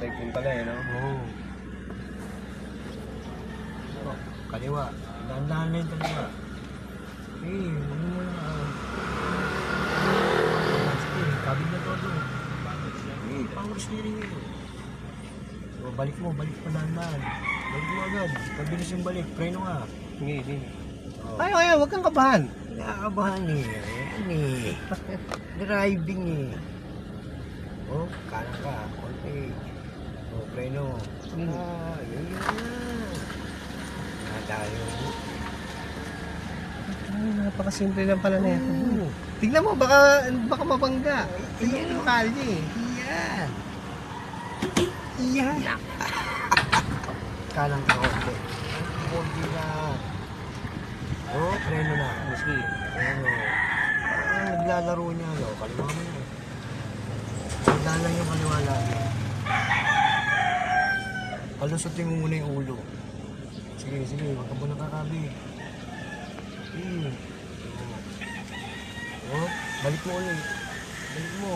brake din pala eh, no? Oo. Oh, kaliwa. Dahan-dahan na yung kaliwa. Ano mo na. Sige, kabig na todo. Power steering yun. So, balik mo dahan-dahan. Balik mo agad. Pagbilis yung balik, preno nga. Hindi. Oh. Ay, huwag kang kabahan. Nakakabahan eh. Ayan eh. Driving eh. Oh, kanan ka. Konti. Oh, preno. Yun na. Tayo. Ay, napakasimple lang pala na yan. Oo. Tignan mo, baka mabangga. Ayan. Yung kalye eh. Iyan. Iyan. Kanan ka konti. Konti na. Oh, preno na. Sige. Ano? Naglalaro niya. No? Kaliwa mo yun. Nagdalang yung kaliwa lagi. Palusutin mo muna yung ulo. Sige. Huwag ka muna kakabi. Oh, balik mo ulit. Balik mo.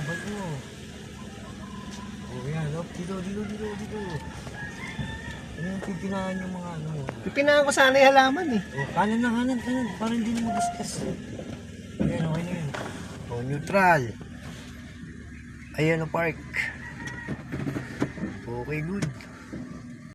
Oh, yan. Oh, dito. Ayan, pipinahan yung mga ano mo. Pipinahan ko sana yung halaman eh. Oh, kanan. Para hindi na mag-discuss. Ayan, okay na yun. Oh, neutral. Ayan, park. Okay, good.